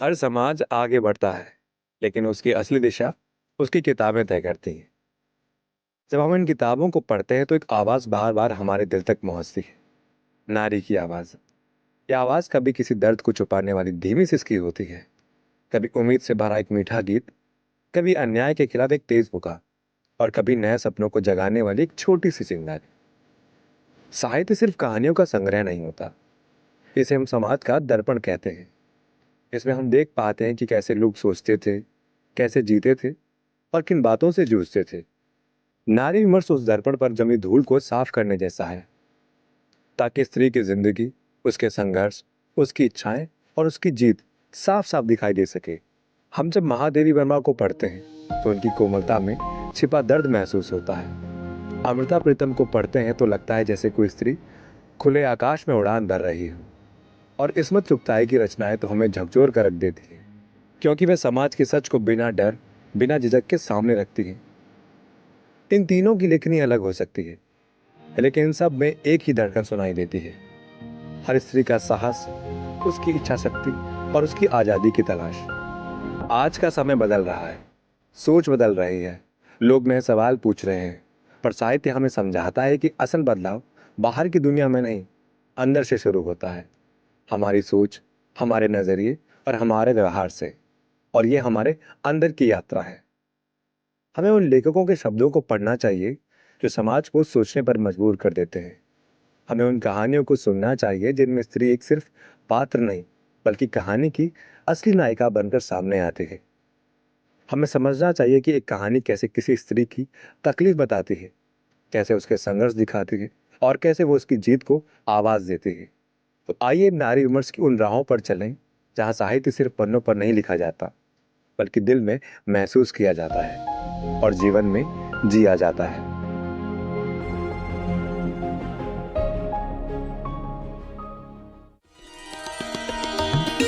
हर समाज आगे बढ़ता है, लेकिन उसकी असली दिशा उसकी किताबें तय करती हैं। जब हम इन किताबों को पढ़ते हैं तो एक आवाज़ बार बार हमारे दिल तक पहुंचती है। नारी की आवाज़। यह आवाज़ कभी किसी दर्द को छुपाने वाली धीमी सिसकी होती है, कभी उम्मीद से भरा एक मीठा गीत, कभी अन्याय के खिलाफ एक तेज पुकार, और कभी नए सपनों को जगाने वाली एक छोटी सी चिंगारी। साहित्य सिर्फ कहानियों का संग्रह नहीं होता, इसे हम समाज का दर्पण कहते हैं। इसमें हम देख पाते हैं कि कैसे लोग सोचते थे, कैसे जीते थे, और किन बातों से जूझते थे। नारी विमर्श उस दर्पण पर जमी धूल को साफ करने जैसा है, ताकि स्त्री की जिंदगी, उसके संघर्ष, उसकी इच्छाएं और उसकी जीत साफ साफ दिखाई दे सके। हम जब महादेवी वर्मा को पढ़ते हैं तो उनकी कोमलता में छिपा दर्द महसूस होता है। अमृता प्रीतम को पढ़ते हैं तो लगता है जैसे कोई स्त्री खुले आकाश में उड़ान भर रही हो। और इस्मत चुगताई की रचनाएं तो हमें झकझोर कर रख देती हैं, क्योंकि वे समाज के सच को बिना डर, बिना झिझक के सामने रखती हैं। इन तीनों की लेखनी अलग हो सकती है, लेकिन इन सब में एक ही धड़कन सुनाई देती है। हर स्त्री का साहस, उसकी इच्छा शक्ति और उसकी आजादी की तलाश। आज का समय बदल रहा है, सोच बदल रही है, लोग नए सवाल पूछ रहे हैं, पर साहित्य हमें समझाता है कि असल बदलाव बाहर की दुनिया में नहीं, अंदर से शुरू होता है। हमारी सोच, हमारे नजरिए और हमारे व्यवहार से। और ये हमारे अंदर की यात्रा है। हमें उन लेखकों के शब्दों को पढ़ना चाहिए जो समाज को सोचने पर मजबूर कर देते हैं। हमें उन कहानियों को सुनना चाहिए जिनमें स्त्री एक सिर्फ पात्र नहीं, बल्कि कहानी की असली नायिका बनकर सामने आती है। हमें समझना चाहिए कि एक कहानी कैसे किसी स्त्री की तकलीफ बताती है, कैसे उसके संघर्ष दिखाती है, और कैसे वो उसकी जीत को आवाज देती है। तो आइए नारी विमर्श की उन राहों पर चलें जहां साहित्य सिर्फ पन्नों पर नहीं लिखा जाता, बल्कि दिल में महसूस किया जाता है और जीवन में जिया जाता है।